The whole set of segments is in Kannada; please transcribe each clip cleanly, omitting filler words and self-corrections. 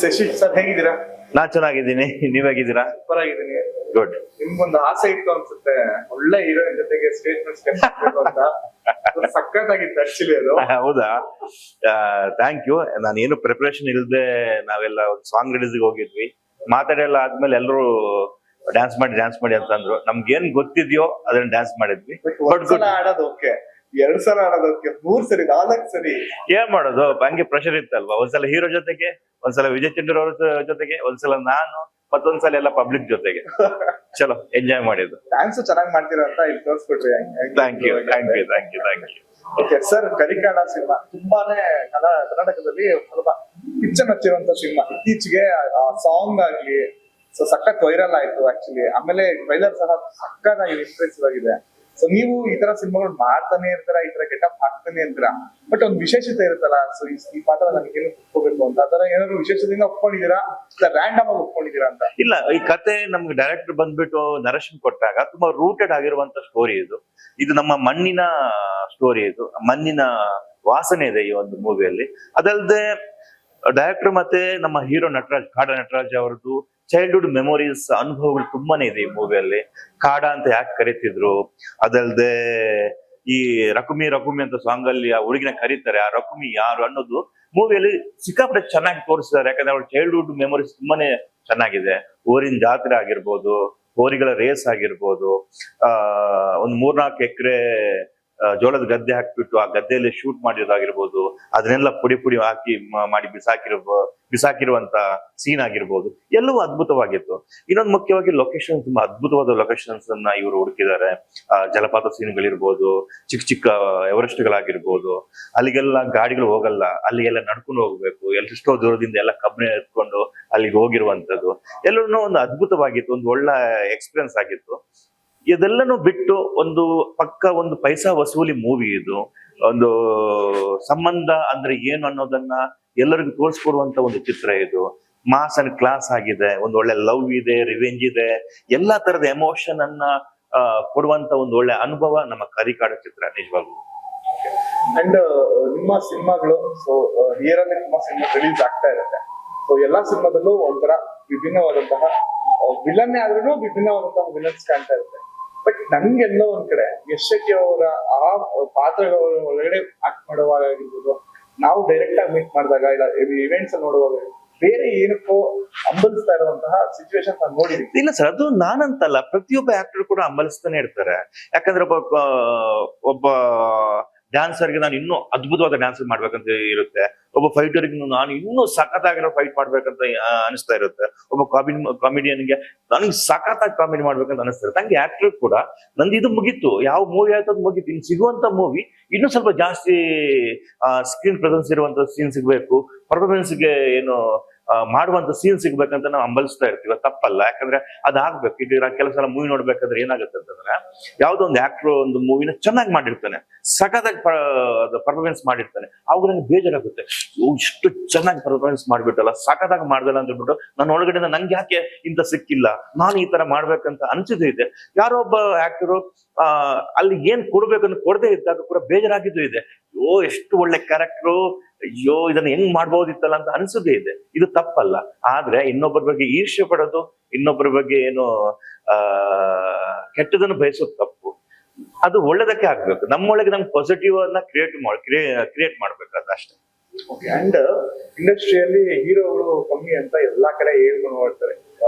ಶಶಿ ಸರ್ ಹೇಗಿದ್ದೀರಾ? ನಾನ್ ಚೆನ್ನಾಗಿದ್ದೀನಿ, ನೀವ್ ಹೇಗಿದ್ದೀರಾ? ಸೂಪರ್ ಆಗಿದ್ದೀನಿ. ಗುಡ್. ನಿಮ್ಗೊಂದು ಆಸೆ ಇತ್ತು ಅನ್ಸುತ್ತೆ, ಒಳ್ಳೆ ಹೀರೋಯಿನ್ ಜೊತೆಗೆ ಸ್ಟೇಜ್ ಮೇಲೆ ಸ್ಟೆಪ್ ಅಂತ. ಸಖತ್ತಾಗಿತ್ತು ಆಕ್ಚುಲಿ ಅದು. ಹೌದಾ? Thank you. ನಾನೇನು ಪ್ರಿಪರೇಷನ್ ಇಲ್ಲದೆ ನಾವೆಲ್ಲ ಒಂದು ಸಾಂಗ್ ರಿಲೀಸ್ಗೆ ಹೋಗಿದ್ವಿ. ಮಾತಾಡೆಲ್ಲ ಆದ್ಮೇಲೆ ಎಲ್ಲರೂ ಡ್ಯಾನ್ಸ್ ಮಾಡಿ ಅಂತ ಅಂದ್ರು. ನಮ್ಗೆ ಏನ್ ಗೊತ್ತಿದ್ಯೋ ಅದನ್ನ ಡ್ಯಾನ್ಸ್ ಮಾಡಿದ್ವಿ. ಒಂದ್ ಸಲ ಆಡೋದು ಓಕೆ, 2 ಸಲ ಆಡೋದು ಓಕೆ, 3 ಸರಿ 4 ಸರಿ ಏನ್ ಮಾಡೋದು, ಹಂಗೆ ಪ್ರೆಷರ್ ಇತ್ತಲ್ವಾ. ಒಂದ್ಸಲ ಹೀರೋ ಜೊತೆಗೆ, ಒಂದ್ಸಲ ವಿಜಯ್ ಚಂದ್ರ ಅವ್ರ ಜೊತೆಗೆ, ಒಂದ್ಸಲ ನಾನು, ಮತ್ತೊಂದ್ಸಲ ಎಲ್ಲ ಪಬ್ಲಿಕ್ ಜೊತೆಗೆ. ಚಲೋ ಎಂಜಾಯ್ ಮಾಡಿದ್ದು. ಡ್ಯಾನ್ಸ್ ಚೆನ್ನಾಗಿ ಮಾಡ್ತೀರಾ ಅಂತ ಇಲ್ಲಿ ತೋರಿಸ್ಬಿಟ್ರಿ. Thank you. Okay sir, Karikaada cinema ತುಂಬಾನೇ ಕರ್ನಾಟಕದಲ್ಲಿ ಸ್ವಲ್ಪ ಪಿಚ್ಚನ್ ಹಚ್ಚಿರುವಂತ ಸಿನಿಮಾ. ಇತ್ತೀಚೆಗೆ ಆ ಸಾಂಗ್ ಆಗ್ಲಿ ಸೊ ಸಖತ್ ವೈರಲ್ ಆಯ್ತು ಆಕ್ಚುಲಿ. ಆಮೇಲೆ ಟ್ರೈಲರ್ ಸಹ ಸಖತ್ತಾಗಿ ಇಂಪ್ರೆಸಿವ್ ಆಗಿದೆ. ಸೊ ನೀವು ಈ ತರ ಸಿನಿಮಾಗಳು ಮಾಡ್ತಾನೆ ಇರ್ತೀರಾ, ಈ ತರ ಗೆಟಪ್ ಹಾಕ್ತಾನೆ ಇರ್ತೀರಾ, ಬಟ್ ಒಂದು ವಿಶೇಷತೆ ಇರುತ್ತಲ್ಲ, ಸೊ ಈ ಪಾತ್ರ ನನಗೆ ಏನು ಒಪ್ಕೋಬೇಕು ಅಂತ, ಆತರ ಏನಾದ್ರು ವಿಶೇಷದಿಂದ ಒಪ್ಕೊಂಡಿದ್ದೀರಾ, ರ್ಯಾಂಡಮ್ ಆಗಿ ಒಪ್ಕೊಂಡಿದ್ದೀರಾ ಅಂತ? ಇಲ್ಲ, ಈ ಕತೆ ನಮ್ಗೆ ಡೈರೆಕ್ಟರ್ ಬಂದ್ಬಿಟ್ಟು ನರೇಶನ್ ಕೊಟ್ಟಾಗ ತುಂಬಾ ರೂಟೆಡ್ ಆಗಿರುವಂತ ಸ್ಟೋರಿ ಇದು. ಇದು ನಮ್ಮ ಮಣ್ಣಿನ ಸ್ಟೋರಿ, ಇದು ಮಣ್ಣಿನ ವಾಸನೆ ಇದೆ ಈ ಒಂದು ಮೂವಿಯಲ್ಲಿ. ಅದಲ್ಲದೆ ಡೈರೆಕ್ಟರ್ ಮತ್ತೆ ನಮ್ಮ ಹೀರೋ ನಟರಾಜ್, ಕಾಡ ನಟರಾಜ್ ಅವರದ್ದು ಚೈಲ್ಡ್ಹುಡ್ ಮೆಮೊರೀಸ್, ಅನುಭವಗಳು ತುಂಬಾನೇ ಇದೆ ಈ ಮೂವಿಯಲ್ಲಿ. ಕಾಡ ಅಂತ ಯಾಕೆ ಕರೀತಿದ್ರು, ಅದಲ್ಲದೆ ಈ ರಕುಮಿ ಅಂತ ಸಾಂಗ್ ಅಲ್ಲಿ ಆ ಹುಡುಗಿನ ಕರೀತಾರೆ, ಆ ರಕುಮಿ ಯಾರು ಅನ್ನೋದು ಮೂವಿಯಲ್ಲಿ ಸಿಕ್ಕಾಪಟ್ಟೆ ಚೆನ್ನಾಗಿ ತೋರಿಸಿದ್ದಾರೆ. ಯಾಕಂದ್ರೆ ಅವ್ರ ಚೈಲ್ಡ್ಹುಡ್ ಮೆಮೊರೀಸ್ ತುಂಬಾನೇ ಚೆನ್ನಾಗಿದೆ. ಊರಿನ ಜಾತ್ರೆ ಆಗಿರ್ಬೋದು, ಹೋರಿಗಳ ರೇಸ್ ಆಗಿರ್ಬೋದು, ಒಂದು 4-4 ಎಕರೆ ಜೋಳದ ಗದ್ದೆ ಹಾಕ್ಬಿಟ್ಟು ಆ ಗದ್ದೆಯಲ್ಲಿ ಶೂಟ್ ಮಾಡಿರೋದಾಗಿರ್ಬೋದು, ಅದನ್ನೆಲ್ಲ ಪುಡಿ ಹಾಕಿ ಮಾಡಿ ಬಿಸಾಕಿರುವಂತ ಸೀನ್ ಆಗಿರ್ಬೋದು, ಎಲ್ಲವೂ ಅದ್ಭುತವಾಗಿತ್ತು. ಇನ್ನೊಂದು ಮುಖ್ಯವಾಗಿ ಲೊಕೇಶನ್, ತುಂಬಾ ಅದ್ಭುತವಾದ ಲೊಕೇಶನ್ಸ್ ಅನ್ನ ಇವರು ಹುಡುಕಿದ್ದಾರೆ. ಜಲಪಾತ ಸೀನ್ಗಳಿರ್ಬೋದು, ಚಿಕ್ಕ ಎವರೆಸ್ಟ್ಗಳಾಗಿರ್ಬೋದು, ಅಲ್ಲಿಗೆಲ್ಲ ಗಾಡಿಗಳು ಹೋಗಲ್ಲ, ಅಲ್ಲಿಗೆಲ್ಲ ನಡ್ಕೊಂಡು ಹೋಗ್ಬೇಕು, ಎಷ್ಟೋ ದೂರದಿಂದ ಎಲ್ಲ ಕಬ್ಬನೆ ಎತ್ಕೊಂಡು ಅಲ್ಲಿಗೆ ಹೋಗಿರುವಂತದ್ದು ಎಲ್ಲರೂ ಒಂದು ಅದ್ಭುತವಾಗಿತ್ತು. ಒಂದು ಒಳ್ಳೆ ಎಕ್ಸ್ಪೀರಿಯನ್ಸ್ ಆಗಿತ್ತು. ಇದೆಲ್ಲನೂ ಬಿಟ್ಟು ಒಂದು ಪೈಸಾ ವಸೂಲಿ ಮೂವಿ ಇದು. ಒಂದು ಸಂಬಂಧ ಅಂದ್ರೆ ಏನು ಅನ್ನೋದನ್ನ ಎಲ್ಲರಿಗೂ ತೋರಿಸ್ಕೊಡುವಂತ ಒಂದು ಚಿತ್ರ ಇದು. ಮಾಸ್ ಅಂಡ್ ಕ್ಲಾಸ್ ಆಗಿದೆ, ಒಂದು ಒಳ್ಳೆ ಲವ್ ಇದೆ, ರಿವೆಂಜ್ ಇದೆ, ಎಲ್ಲಾ ತರದ ಎಮೋಷನ್ ಅನ್ನ ಕೊಡುವಂತ ಒಂದು ಒಳ್ಳೆ ಅನುಭವ ನಮ್ಮ ಕರಿಕಾಡ ಚಿತ್ರ ನಿಜವಾಗ್ಲೂ. ಅಂಡ್ ನಿಮ್ಮ ಸಿನಿಮಾಗಳು ಸೊ ಇಯರ್ ಅಲ್ಲಿ ತುಂಬಾ ಸಿನಿಮಾ ರಿಲೀಸ್ ಆಗ್ತಾ ಇರುತ್ತೆ. ಸೊ ಎಲ್ಲಾ ಸಿನಿಮಾದಲ್ಲೂ ಒಂಥರ ವಿಭಿನ್ನವಾದಂತಹ ವಿಲನ್ ಆದ್ರೂ ವಿಭಿನ್ನವಾದಂತಹ ವಿಲನ್ಸ್ ಕಾಣ್ತಾ ಇರುತ್ತೆ. ಬಟ್ ನನ್ಗೆಲ್ಲೋ ಒಂದ್ ಕಡೆ ಯಶ್ ಶೆಟ್ಟಿ ಅವರ ಆ ಪಾತ್ರಗಳ ಒಳಗಡೆ ಆಕ್ಟ್ ಮಾಡುವಾಗ ಆಗಿರ್ಬೋದು, ನಾವು ಡೈರೆಕ್ಟ್ ಆಗಿ ಮೀಟ್ ಮಾಡಿದಾಗ, ಇಲ್ಲ ಇವೆಂಟ್ಸ್ ನೋಡುವಾಗ ಬೇರೆ ಏನಕ್ಕೋ ಅಂಬಲಿಸ್ತಾ ಇರುವಂತಹ ಸಿಚುವೇಶನ್ ನಾನು ನೋಡಿದೀನಿ. ಇಲ್ಲ ಸರ್, ಅದು ನಾನಂತಲ್ಲ, ಪ್ರತಿಯೊಬ್ಬ ಆಕ್ಟರ್ ಕೂಡ ಅಂಬಲಿಸ್ತಾನೆ ಇರ್ತಾರೆ. ಯಾಕಂದ್ರೆ ಒಬ್ಬ ಡ್ಯಾನ್ಸರ್ಗೆ ನಾನು ಇನ್ನೂ ಅದ್ಭುತವಾದ ಡ್ಯಾನ್ಸ್ ಮಾಡ್ಬೇಕಂತ ಇರುತ್ತೆ. ಒಬ್ಬ ಫೈಟರ್ಗೆ ನಾನು ಇನ್ನೂ ಸಖತ್ತಾಗಿರೋ ಫೈಟ್ ಮಾಡ್ಬೇಕಂತ ಅನಿಸ್ತಾ ಇರುತ್ತೆ. ಒಬ್ಬ ಕಾಮಿಡಿಯನ್ಗೆ ನನಗೆ ಸಖತ್ತಾಗಿ ಕಾಮಿಡಿ ಮಾಡ್ಬೇಕಂತ ಅನಿಸ್ತಾ ಇರುತ್ತೆ. ಹಂಗೆ ಆಕ್ಟರ್ ಕೂಡ ನಂದು ಇದು ಮುಗೀತು, ಯಾವ ಮೂವಿ ಆಯ್ತು ಅದು ಮುಗೀತು, ಇನ್ನು ಸಿಗುವಂತ ಮೂವಿ ಇನ್ನೂ ಸ್ವಲ್ಪ ಜಾಸ್ತಿ ಸ್ಕ್ರೀನ್ ಪ್ರೆಸೆನ್ಸ್ ಇರುವಂತ ಸೀನ್ ಸಿಗ್ಬೇಕು, ಪರ್ಫಾರ್ಮೆನ್ಸ್ಗೆ ಏನು ಮಾಡುವಂತ ಸೀನ್ ಸಿಗ್ಬೇಕಂತ ನಾವು ಅಂಬಲಿಸ್ತಾ ಇರ್ತೀವಿ. ತಪ್ಪಲ್ಲ, ಯಾಕಂದ್ರೆ ಅದಾಗ್ಬೇಕು. ಈಗ ಕೆಲಸ ಮೂವಿ ನೋಡ್ಬೇಕಾದ್ರೆ ಏನಾಗುತ್ತೆ ಅಂತಂದ್ರೆ, ಯಾವ್ದೋ ಒಂದು ಆಕ್ಟರ್ ಒಂದು ಮೂವಿನ ಚೆನ್ನಾಗಿ ಮಾಡಿರ್ತಾನೆ, ಸಖತ್ತಾಗಿ ಪರ್ಫಾರ್ಮೆನ್ಸ್ ಮಾಡಿರ್ತಾನೆ, ಅವಾಗ ನಂಗೆ ಬೇಜಾರಾಗುತ್ತೆ, ಇಷ್ಟು ಚೆನ್ನಾಗಿ ಪರ್ಫಾರ್ಮೆನ್ಸ್ ಮಾಡ್ಬಿಟ್ಟಲ್ಲ, ಸಖತ್ತಾಗಿ ಮಾಡ್ದಲ್ಲ ಅಂತ ಹೇಳ್ಬಿಟ್ಟು ನನ್ನ ಒಳಗಡೆ ನಂಗೆ ಯಾಕೆ ಇಂತ ಸಿಕ್ಕಿಲ್ಲ, ನಾನು ಈ ತರ ಮಾಡ್ಬೇಕಂತ ಅನ್ಸಿದ್ದು ಇದೆ. ಯಾರೋ ಒಬ್ಬ ಆಕ್ಟರು ಅಲ್ಲಿ ಏನ್ ಕೊಡ್ಬೇಕಂತ ಕೊಡದೆ ಇದ್ದಾಗ ಕೂಡ ಬೇಜಾರಾಗಿದ್ದು ಇದೆ. ಎಷ್ಟು ಒಳ್ಳೆ ಕ್ಯಾರೆಕ್ಟರು, ಅಯ್ಯೋ ಇದನ್ನ ಹೆಂಗ್ ಮಾಡ್ಬೋದಿತ್ತಲ್ಲ ಅಂತ ಅನ್ಸೋದೇ ಇದೆ. ಇದು ತಪ್ಪಲ್ಲ. ಆದ್ರೆ ಇನ್ನೊಬ್ಬರ ಬಗ್ಗೆ ಈರ್ಷ್ಯೆ ಪಡೋದು, ಇನ್ನೊಬ್ಬರ ಬಗ್ಗೆ ಏನು ಕೆಟ್ಟದನ್ನು ಬಯಸೋದು ತಪ್ಪು. ಅದು ಒಳ್ಳೇದಕ್ಕೆ ಆಗ್ಬೇಕು. ನಮ್ಮೊಳಗೆ ನಮ್ಗೆ ಪಾಸಿಟಿವ್ ಅನ್ನ ಕ್ರಿಯೇಟ್ ಮಾಡ್ಬೇಕು, ಅದಷ್ಟೇ. ಅಂಡ್ ಇಂಡಸ್ಟ್ರಿಯಲ್ಲಿ ಹೀರೋಗಳು ಕಮ್ಮಿ ಅಂತ ಎಲ್ಲಾ ಕಡೆ ಹೇಳ್ಕೊಂಡು ನೋಡ್ತಾರೆ,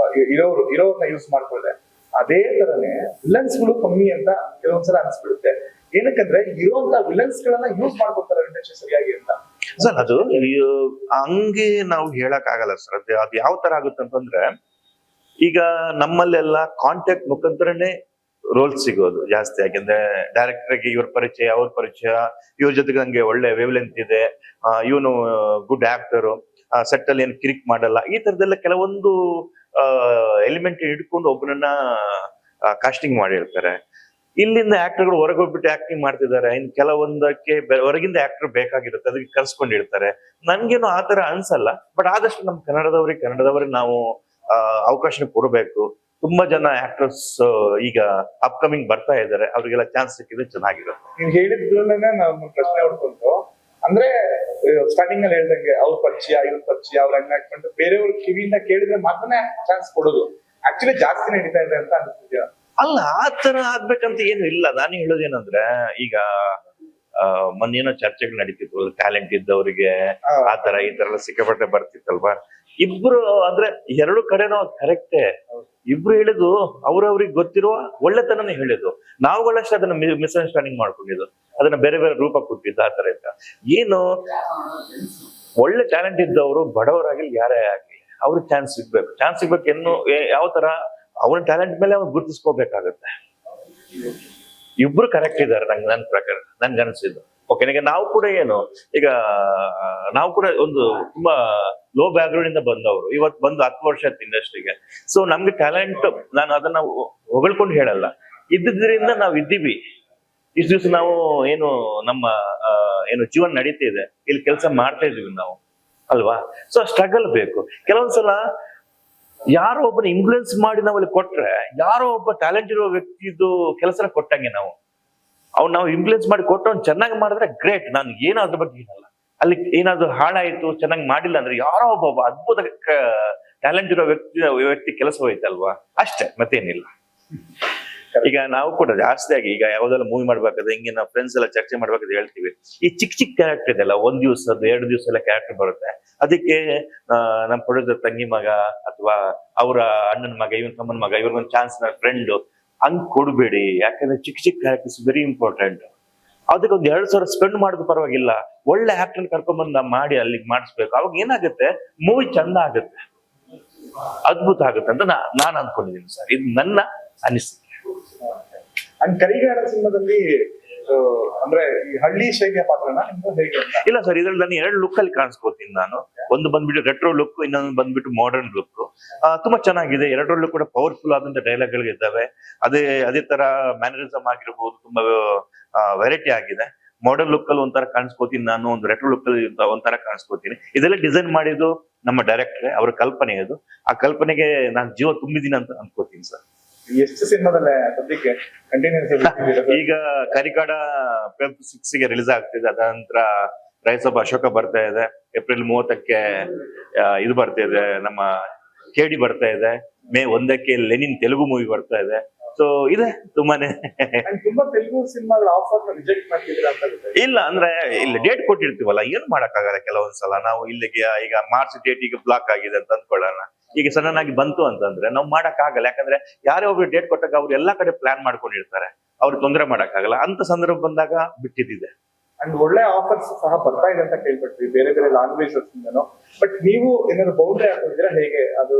ಹೀರೋರ್ನ ಯೂಸ್ ಮಾಡ್ಕೊಳ್ತಾರೆ. ಅದೇ ತರನೇ ವಿಲನ್ಸ್ ಗಳು ಕಮ್ಮಿ ಅಂತ ಕೆಲವೊಂದ್ಸಲ ಅನ್ಸ್ಬಿಡುತ್ತೆ. ಏನಕ್ಕಂದ್ರೆ ಇರುವಂತ ವಿಲನ್ಸ್ ಗಳನ್ನ ಯೂಸ್ ಮಾಡ್ಕೊಳ್ತಾರೆ ಇಂಡಸ್ಟ್ರಿ ಸರಿಯಾಗಿ ಅಂತ. ಸರ್, ಅದು ಹಂಗೆ ನಾವು ಹೇಳಕ್ ಆಗಲ್ಲ ಸರ್. ಅದು ಯಾವ ತರ ಆಗುತ್ತೆ ಅಂತಂದ್ರೆ, ಈಗ ನಮ್ಮಲ್ಲೆಲ್ಲ ಕಾಂಟ್ಯಾಕ್ಟ್ ಮುಖಾಂತರನೇ ರೋಲ್ ಸಿಗೋದು ಜಾಸ್ತಿ. ಯಾಕೆಂದ್ರೆ ಡೈರೆಕ್ಟರ್ಗೆ ಇವ್ರ ಪರಿಚಯ, ಅವ್ರ ಪರಿಚಯ, ಇವ್ರ ಜೊತೆಗೆ ನಂಗೆ ಒಳ್ಳೆ ವೇವ್ ಲೆಂತ್ ಇದೆ, ಇವನು ಗುಡ್ ಆಕ್ಟರ್, ಸೆಟ್ ಅಲ್ಲಿ ಏನು ಕಿರಿಕ್ ಮಾಡಲ್ಲ, ಈ ತರದೆಲ್ಲ ಕೆಲವೊಂದು ಎಲಿಮೆಂಟ್ ಹಿಡ್ಕೊಂಡು ಒಬ್ಬನನ್ನ ಕಾಸ್ಟಿಂಗ್ ಮಾಡಿರ್ತಾರೆ. ಇಲ್ಲಿಂದ ಆಕ್ಟರ್ಗಳು ಹೊರಗೆ ಹೋಗ್ಬಿಟ್ಟು ಆಕ್ಟಿಂಗ್ ಮಾಡ್ತಿದ್ದಾರೆ. ಇನ್ ಕೆಲವೊಂದಕ್ಕೆ ಹೊರಗಿಂದ ಆಕ್ಟರ್ ಬೇಕಾಗಿರುತ್ತೆ, ಅದಕ್ಕೆ ಕರ್ಸ್ಕೊಂಡಿರ್ತಾರೆ. ನನ್ಗೇನು ಆತರ ಅನ್ಸಲ್ಲ. ಬಟ್ ಆದಷ್ಟು ನಮ್ ಕನ್ನಡದವ್ರಿಗೆ ನಾವು ಅವಕಾಶ ಕೊಡಬೇಕು. ತುಂಬಾ ಜನ ಆಕ್ಟರ್ಸ್ ಈಗ ಅಪ್ಕಮಿಂಗ್ ಬರ್ತಾ ಇದ್ದಾರೆ, ಅವ್ರಿಗೆಲ್ಲ ಚಾನ್ಸ್ ಸಿಕ್ಕಿದ್ರೆ ಚೆನ್ನಾಗಿರುತ್ತೆ. ನೀವು ಹೇಳಿದ್ರಲ್ಲೇನೆ ನಾವು ಪ್ರಶ್ನೆ ಹುಡ್ಕೊಂತು, ಅಂದ್ರೆ ಸ್ಟಾರ್ಟಿಂಗ್ ಅಲ್ಲಿ ಹೇಳ್ದಂಗೆ ಅವ್ರ ಪರಿಚಯ ಇವ್ರ ಪರಿಚಯ ಅವ್ರ ಹಂಗ ಹಾಕೊಂಡು ಬೇರೆಯವ್ರ ಕಿವಿಯಿಂದ ಕೇಳಿದ್ರೆ ಮಾತ್ರನೇ ಚಾನ್ಸ್ ಕೊಡೋದು ಆಕ್ಚುಲಿ ಜಾಸ್ತಿ ನಡೀತಾ ಇದೆ ಅಂತ ಅನ್ಸುತ್ತೀರ? ಅಲ್ಲ, ಆತರ ಆಗ್ಬೇಕಂತ ಏನು ಇಲ್ಲ. ನಾನು ಹೇಳೋದೇನಂದ್ರೆ, ಈಗ ಮೊನ್ನೇನೋ ಚರ್ಚೆಗಳು ನಡೀತಿದ್ವು, ಟ್ಯಾಲೆಂಟ್ ಇದ್ದವರಿಗೆ ಆತರ ಈ ತರ ಎಲ್ಲ ಸಿಕ್ಕಾಪಟ್ಟೆ ಬರ್ತಿತ್ತಲ್ವಾ. ಇಬ್ರು ಅಂದ್ರೆ ಎರಡು ಕಡೆನೂ ಕರೆಕ್ಟೇ. ಇಬ್ರು ಹೇಳಿದ್ದು ಅವ್ರವ್ರಿಗೆ ಗೊತ್ತಿರುವ ಒಳ್ಳೆತನನೇ ಹೇಳಿದ್ದು. ನಾವುಗಳಷ್ಟೇ ಅದನ್ನ ಮಿಸ್ಅಂಡರ್ಸ್ಟ್ಯಾಂಡಿಂಗ್ ಮಾಡ್ಕೊಂಡಿದ್ದು, ಅದನ್ನ ಬೇರೆ ಬೇರೆ ರೂಪ ಕೊಟ್ಟಿದ್ದು ಆ ತರ ಇತ್ತ. ಏನು ಒಳ್ಳೆ ಟ್ಯಾಲೆಂಟ್ ಇದ್ದವರು ಬಡವರಾಗಿ ಯಾರೇ ಆಗ್ಲಿ ಅವ್ರಿಗೆ ಚಾನ್ಸ್ ಸಿಗ್ಬೇಕು. ಚಾನ್ಸ್ ಸಿಗ್ಬೇಕು ಇನ್ನು ಯಾವ ತರ ಅವನ ಟ್ಯಾಲೆಂಟ್ ಮೇಲೆ ಅವ್ನು ಗುರುತಿಸ್ಕೋಬೇಕಾಗತ್ತೆ. ಇಬ್ರು ಕರೆಕ್ಟ್ ಇದ್ದಾರೆ ನನ್ನ ಪ್ರಕಾರ, ನನ್ಗೆ ಅನ್ಸಿದ್ದು. ಓಕೆ, ಈಗ ನಾವು ಕೂಡ ಏನು, ಈಗ ನಾವು ಕೂಡ ಒಂದು ತುಂಬಾ ಲೋ ಬ್ಯಾಕ್ಗ್ರೌಂಡ್ ಇಂದ ಬಂದವರು, ಇವತ್ತು ಬಂದು 10 ವರ್ಷ ಆಯ್ತು ಇಂಡಸ್ಟ್ರಿಗೆ. ಸೊ ನಮ್ಗೆ ಟ್ಯಾಲೆಂಟ್, ನಾನು ಅದನ್ನ ಹೊಗಳ್ಕೊಂಡು ಹೇಳಲ್ಲ, ಇದ್ದಿದ್ರಿಂದ ನಾವು ಇದ್ದೀವಿ. ಇಷ್ಟು ದಿವಸ ನಾವು ಏನು ನಮ್ಮ ಏನು ಜೀವನ ನಡೀತಿದೆ, ಇಲ್ಲಿ ಕೆಲಸ ಮಾಡ್ತಾ ಇದೀವಿ ನಾವು, ಅಲ್ವಾ? ಸೊ ಸ್ಟ್ರಗಲ್ ಬೇಕು. ಕೆಲವೊಂದ್ಸಲ ಯಾರೋ ಒಬ್ಬನ ಇನ್ಫ್ಲೂಯೆನ್ಸ್ ಮಾಡಿ ನಾವು ಅಲ್ಲಿ ಕೊಟ್ರೆ, ಯಾರೋ ಒಬ್ಬ ಟ್ಯಾಲೆಂಟ್ ಇರೋ ವ್ಯಕ್ತಿದು ಕೆಲಸನ ಕೊಟ್ಟಂಗೆ ನಾವು ಇನ್ಫ್ಲೂಯೆನ್ಸ್ ಮಾಡಿ ಕೊಟ್ಟು ಅವ್ನು ಚೆನ್ನಾಗಿ ಮಾಡಿದ್ರೆ ಗ್ರೇಟ್, ನಾನು ಏನೋ ಅದ್ರ ಬಗ್ಗೆ ಏನಲ್ಲ. ಅಲ್ಲಿ ಏನಾದ್ರು ಹಾಳಾಯ್ತು, ಚೆನ್ನಾಗಿ ಮಾಡಿಲ್ಲ ಅಂದ್ರೆ ಯಾರೋ ಒಬ್ಬ ಅದ್ಭುತ ಟ್ಯಾಲೆಂಟ್ ಇರೋ ವ್ಯಕ್ತಿ ಕೆಲಸ ಹೋಯ್ತಲ್ವಾ, ಅಷ್ಟೇ, ಮತ್ತೇನಿಲ್ಲ. ಈಗ ನಾವು ಕೂಡ ಜಾಸ್ತಿಯಾಗಿ ಈಗ ಯಾವ್ದೆಲ್ಲ ಮೂವಿ ಮಾಡ್ಬೇಕಾದ್ರೆ ಹಿಂಗೆ ನಾವು ಫ್ರೆಂಡ್ಸ್ ಎಲ್ಲ ಚರ್ಚೆ ಮಾಡ್ಬೇಕಾದ್ರೆ ಹೇಳ್ತೀವಿ, ಈ ಚಿಕ್ಕ ಚಿಕ್ಕ ಕ್ಯಾರೆಕ್ಟರ್ ಇದೆಲ್ಲ, 1 ದಿವಸ 2 ದಿವಸ ಎಲ್ಲ ಕ್ಯಾರೆಕ್ಟರ್ ಬರುತ್ತೆ, ಅದಕ್ಕೆ ನಮ್ಮ ಪ್ರೊಡ್ಯೂಸರ್ ತಂಗಿ ಮಗ ಅಥವಾ ಅವರ ಅಣ್ಣನ ಮಗ, ಇವನ್ ತಮ್ಮನ ಮಗ, ಇವ್ರಿಗೊಂದು ಚಾನ್ಸ್, ನನ್ನ ಫ್ರೆಂಡ್, ಹಂಗ್ ಕೊಡ್ಬೇಡಿ. ಯಾಕಂದ್ರೆ ಚಿಕ್ಕ ಚಿಕ್ಕ ಕ್ಯಾರೆಕ್ಟರ್ಸ್ ವೆರಿ ಇಂಪಾರ್ಟೆಂಟ್. ಅದಕ್ಕೆ ಒಂದು 2,000 ಸ್ಪೆಂಡ್ ಮಾಡೋದು ಪರವಾಗಿಲ್ಲ, ಒಳ್ಳೆ ಆಕ್ಟರ್ ಕರ್ಕೊಂಡ್ಬಂದ್ ಮಾಡಿ ಅಲ್ಲಿಗೆ ಮಾಡಿಸ್ಬೇಕು. ಅವಾಗ ಏನಾಗುತ್ತೆ, ಮೂವಿ ಚಂದ ಆಗುತ್ತೆ, ಅದ್ಭುತ ಆಗುತ್ತೆ ಅಂತ ನಾನು ಅನ್ಕೊಂಡಿದ್ದೀನಿ ಸರ್. ಇದು ನನ್ನ ಅನಿಸಿಕೆ. ಅಂಡ್ ಕರಿಗಾಡ ಸಿನಿಮಾದಲ್ಲಿ ಅಂದ್ರೆ ಈ ಹಳ್ಳಿ ಶೈಲಿಯ ಪಾತ್ರನ ಹೇಗೆ? ಇಲ್ಲ ಸರ್, ಇದ್ರಲ್ಲಿ ನಾನು 2 ಲುಕ್ ಅಲ್ಲಿ ಕಾಣಿಸ್ಕೋತೀನಿ ನಾನು. ಒಂದು ಬಂದ್ಬಿಟ್ಟು ರೆಟ್ರೋ ಲುಕ್, ಇನ್ನೊಂದು ಬಂದ್ಬಿಟ್ಟು ಮಾಡರ್ನ್ ಲುಕ್. ತುಂಬಾ ಚೆನ್ನಾಗಿದೆ. 2ರಲ್ಲೂ ಕೂಡ ಪವರ್ಫುಲ್ ಆದಂತ ಡೈಲಾಗ್ ಗಳು ಇದ್ದಾವೆ. ಅದೇ ತರ ಮ್ಯಾನರಿಸಮ್ ಆಗಿರ್ಬೋದು, ತುಂಬಾ ವೆರೈಟಿ ಆಗಿದೆ. ಮಾಡರ್ನ್ ಲುಕ್ ಅಲ್ಲಿ ಒಂಥರ ಕಾಣಿಸ್ಕೋತೀನಿ ನಾನು, ಒಂದು ರೆಟ್ರೋ ಲುಕ್ ಅಲ್ಲಿ ಒಂಥರ ಕಾಣಿಸ್ಕೋತೀನಿ. ಇದೆಲ್ಲ ಡಿಸೈನ್ ಮಾಡಿದ್ದು ನಮ್ಮ ಡೈರೆಕ್ಟರ್, ಅವ್ರ ಕಲ್ಪನೆ ಅದು. ಆ ಕಲ್ಪನೆಗೆ ನಾನು ಜೀವ ತುಂಬಿದ್ದೀನಿ ಅಂತ ಅನ್ಕೋತೀನಿ ಸರ್. ಎಷ್ಟು ಸಿನಿಮಾದಲ್ಲೇ ಸದ್ಯಕ್ಕೆ ಕಂಟಿನ್ಯೂಸ್? ಈಗ ಕರಿಕಾಡ Feb 6 ಗೆ ರಿಲೀಸ್ ಆಗ್ತಿದೆ. ಅದ ನಂತರ ರೈಸ್ ಆಫ್ ಅಶೋಕ ಬರ್ತಾ ಇದೆ. ಏಪ್ರಿಲ್ 30ಕ್ಕೆ ಇದು ಬರ್ತಾ ಇದೆ, ನಮ್ಮ ಕೇಡಿ ಬರ್ತಾ ಇದೆ. ಮೇ 1ಕ್ಕೆ ಲೆನಿನ್ ತೆಲುಗು ಮೂವಿ ಬರ್ತಾ ಇದೆ. ಸೊ ಇದೆ ತುಂಬಾನೇ. ತುಂಬಾ ತೆಲುಗು ಸಿನಿಮಾಗಳ ಆಫರ್ ರಿಜೆಕ್ಟ್ ಮಾಡ್ತಿದ್ರ ಅಂತ? ಇಲ್ಲ, ಅಂದ್ರೆ ಇಲ್ಲಿ ಡೇಟ್ ಕೊಟ್ಟಿರ್ತೀವಲ್ಲ, ಏನ್ ಮಾಡಕ್ಕಾಗಲ್ಲ. ಕೆಲವೊಂದ್ಸಲ ನಾವು ಇಲ್ಲಿಗೆ ಈಗ ಮಾರ್ಚ್ ಡೇಟ್ ಈಗ ಬ್ಲಾಕ್ ಆಗಿದೆ ಅಂತ ಅಂದ್ಕೊಳ್ಳೋಣ, ಈಗ ಸಡನ್ ಆಗಿ ಬಂತು ಅಂತಂದ್ರೆ ನಾವು ಮಾಡಕ್ ಆಗಲ್ಲ. ಯಾಕಂದ್ರೆ ಯಾರೇ ಒಬ್ರು ಡೇಟ್ ಕೊಟ್ಟಾಗ ಅವ್ರು ಎಲ್ಲಾ ಕಡೆ ಪ್ಲಾನ್ ಮಾಡ್ಕೊಂಡಿರ್ತಾರೆ, ಅವ್ರಿಗೆ ತೊಂದರೆ ಮಾಡಕ್ ಆಗಲ್ಲ. ಅಂತ ಸಂದರ್ಭ ಬಂದಾಗ ಬಿಟ್ಟಿದ್ದಿದೆ. ಅಂಡ್ ಒಳ್ಳೆ ಆಫರ್ಸ್ ಸಹ ಬರ್ತಾ ಇದೆ ಅಂತ ಕೇಳ್ಪಟ್ವಿ, ಬೇರೆ ಬೇರೆ ಲ್ಯಾಂಗ್ವೇಜಸ್ ಇಂದನು. ಬಟ್ ನೀವು ಏನಾದ್ರು ಬೌಂಡ್ರಿ ಹಾಕಿದ್ರೆ ಹೇಗೆ, ಅದು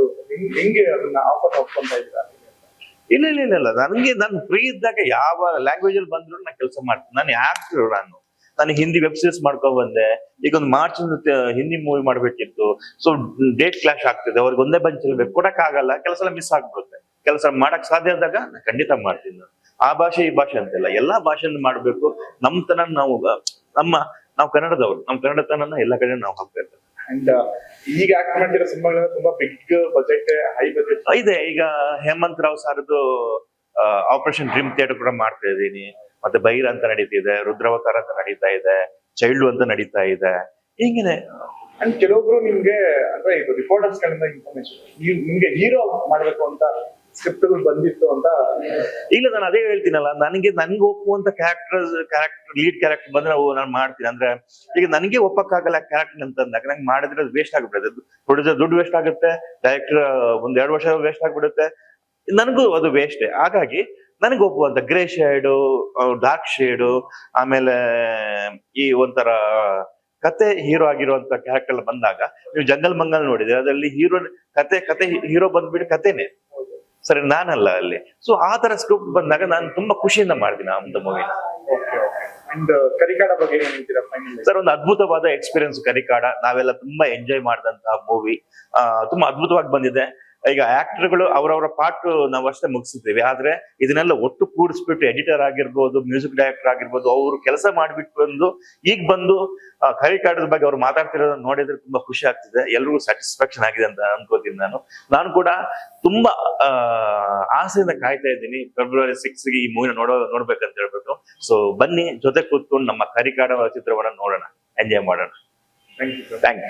ಹೆಂಗೆ ಅದನ್ನ ಆಫರ್ ಒಪ್ಕೊಂತ ಇದ್ದೀರಾ? ಇಲ್ಲ, ನಾನು ಫ್ರೀ ಇದ್ದಾಗ ಯಾವ ಲ್ಯಾಂಗ್ವೇಜ್ ಅಲ್ಲಿ ಬಂದ್ರು ನಾನು ಕೆಲಸ ಮಾಡ್ತೀನಿ. ನಾನು ಆಕ್ಟರ್, ನಾನು ಹಿಂದಿ ವೆಬ್ ಸೀರೀಸ್ ಮಾಡ್ಕೊ ಬಂದೆ. ಈಗ ಒಂದು ಮಾರ್ಚ್ ಹಿಂದಿ ಮೂವಿ ಮಾಡ್ಬೇಕಿತ್ತು. ಸೊ ಡೇಟ್ ಕ್ಲಾಶ್ ಆಗ್ತಿದೆ, ಅವ್ರಿಗೆ ಒಂದೇ ಬಂಚ್ ಇರ್ಬೇಕು, ಕೊಡಕ್ ಆಗಲ್ಲ. ಕೆಲಸ ಎಲ್ಲ ಮಿಸ್ ಆಗ್ಬಿಡುತ್ತೆ. ಕೆಲಸ ಮಾಡಕ್ ಸಾಧ್ಯ ಆದಾಗ ನಾನು ಖಂಡಿತ ಮಾಡ್ತೀನಿ. ನಾನು ಆ ಭಾಷೆ ಈ ಭಾಷೆ ಅಂತಿಲ್ಲ, ಎಲ್ಲಾ ಭಾಷೆಯನ್ನು ಮಾಡ್ಬೇಕು. ನಮ್ತನ ನಾವು ಕನ್ನಡದವ್ರು, ನಮ್ಮ ಕನ್ನಡತನ ಎಲ್ಲಾ ಕಡೆ ನಾವು ಹಾಕ್ಬೇಕು. ಅಂಡ್ ಈಗ ಆಕ್ಟ್ ಮಾಡ್ತಿರೋ ಸಿನಿಮಾಗಳೆಲ್ಲ ತುಂಬಾ ಬಿಗ್ ಬಜೆಟ್, ಹೈ ಬಜೆಟ್ ಇದೆ. ಈಗ ಹೇಮಂತ್ ರಾವ್ ಸರ್ದು ಆಪರೇಷನ್ ಡ್ರೀಮ್ ಥಿಯೇಟರ್ ಕೂಡ ಮಾಡ್ತಾ ಇದ್ದೀನಿ. ಮತ್ತೆ ಬೈರ್ ಅಂತ ನಡೀತಿದೆ, ರುದ್ರಾವತಾರ ಅಂತ ನಡೀತಾ ಇದೆ, ಚೈಲ್ಡ್ ಅಂತ ನಡೀತಾ ಇದೆ. ಹಿಂಗೇನೆ. ಅಂಡ್ ಕೆಲವೊಬ್ರು ನಿಮ್ಗೆ ಅಂದ್ರೆ ಇದು ರಿಪೋರ್ಟರ್ಸ್ ಗಳಿಂದ ಇನ್ಫಾರ್ಮೇಶನ್, ನಿಮ್ಗೆ ಹೀರೋ ಮಾಡ್ಬೇಕು ಅಂತ ಸ್ಕ್ರಿಪ್ಟ್ಗಳು ಬಂದಿತ್ತು ಅಂತ? ಇಲ್ಲ, ನಾನು ಅದೇ ಹೇಳ್ತೀನಲ್ಲ, ನನ್ಗೆ ಒಪ್ಪುವಂತ ಲೀಡ್ ಕ್ಯಾರೆಕ್ಟರ್ ಬಂದ್ರೆ ನಾನು ಮಾಡ್ತೀನಿ. ಅಂದ್ರೆ ಈಗ ನನಗೆ ಒಪ್ಪಕ್ಕಾಗಲ್ಲ ಕ್ಯಾರೆಕ್ಟರ್ ಅಂತಂದಾಗ ನಂಗೆ ಮಾಡಿದ್ರೆ ಅದು ವೇಸ್ಟ್ ಆಗ್ಬಿಡುತ್ತೆ. ಪ್ರೊಡ್ಯೂಸರ್ ದುಡ್ಡು ವೇಸ್ಟ್ ಆಗುತ್ತೆ, ಡೈರೆಕ್ಟರ್ 1-2 ವರ್ಷ ವೇಸ್ಟ್ ಆಗ್ಬಿಡುತ್ತೆ, ನನಗೂ ಅದು ವೇಸ್ಟ್. ಹಾಗಾಗಿ ನನಗೆ ಒಪ್ಪುವಂತ ಗ್ರೇ ಶೇಡು, ಡಾರ್ಕ್ ಶೇಡು, ಆಮೇಲೆ ಈ ಒಂಥರ ಕತೆ ಹೀರೋ ಆಗಿರುವಂತ ಕ್ಯಾರೆಕ್ಟರ್ ಬಂದಾಗ, ನೀವು ಜಂಗಲ್ ಮಂಗಲ್ ನೋಡಿದ್ರೆ ಅದರಲ್ಲಿ ಕತೆ ಹೀರೋ ಬಂದ್ಬಿಟ್ಟು ಕತೆನೆ ಸರಿ, ನಾನಲ್ಲ ಅಲ್ಲಿ. ಸೊ ಆ ತರ ಸ್ಕ್ರಿಪ್ಟ್ ಬಂದಾಗ ನಾನು ತುಂಬಾ ಖುಷಿಯಿಂದ ಮಾಡ್ತೀನಿ ಆ ಒಂದು ಮೂವಿನ. ಅಂಡ್ ಕರಿಕಾಡ ಬಗ್ಗೆ ಸರ್, ಒಂದು ಅದ್ಭುತವಾದ ಎಕ್ಸ್ಪೀರಿಯನ್ಸ್ ಕರಿಕಾಡ. ನಾವೆಲ್ಲ ತುಂಬಾ ಎಂಜಾಯ್ ಮಾಡಿದಂತಹ ಮೂವಿ, ತುಂಬಾ ಅದ್ಭುತವಾಗಿ ಬಂದಿದೆ. ಈಗ ಆಕ್ಟರ್ಗಳು ಅವರವರ ಪಾರ್ಟ್ ನಾವು ಅಷ್ಟೇ ಮುಗಿಸಿದ್ದೀವಿ. ಆದ್ರೆ ಇದನ್ನೆಲ್ಲ ಒಟ್ಟು ಕೂಡಿಸ್ಬಿಟ್ಟು ಎಡಿಟರ್ ಆಗಿರ್ಬೋದು, ಮ್ಯೂಸಿಕ್ ಡೈರೆಕ್ಟರ್ ಆಗಿರ್ಬೋದು, ಅವರು ಕೆಲಸ ಮಾಡ್ಬಿಟ್ಟು ಈಗ ಬಂದು ಕರಿಕಾಡದ ಬಗ್ಗೆ ಅವ್ರು ಮಾತಾಡ್ತಿರೋದನ್ನ ನೋಡಿದ್ರೆ ತುಂಬಾ ಖುಷಿ ಆಗ್ತಿದೆ. ಎಲ್ರಿಗೂ ಸ್ಯಾಟಿಸ್ಫ್ಯಾಕ್ಷನ್ ಆಗಿದೆ ಅಂತ ಅನ್ಕೋತೀನಿ. ನಾನು ಕೂಡ ತುಂಬಾ ಆಸೆಯಿಂದ ಕಾಯ್ತಾ ಇದ್ದೀನಿ February 6 ಈ ಮೂವಿನ ನೋಡ್ಬೇಕಂತ ಹೇಳ್ಬಿಟ್ಟು. ಸೊ ಬನ್ನಿ, ಜೊತೆ ಕೂತ್ಕೊಂಡು ನಮ್ಮ ಕರಿಕಾಡ ಚಿತ್ರವನ್ನ ನೋಡೋಣ, ಎಂಜಾಯ್ ಮಾಡೋಣ. Thank you sir. Thank you.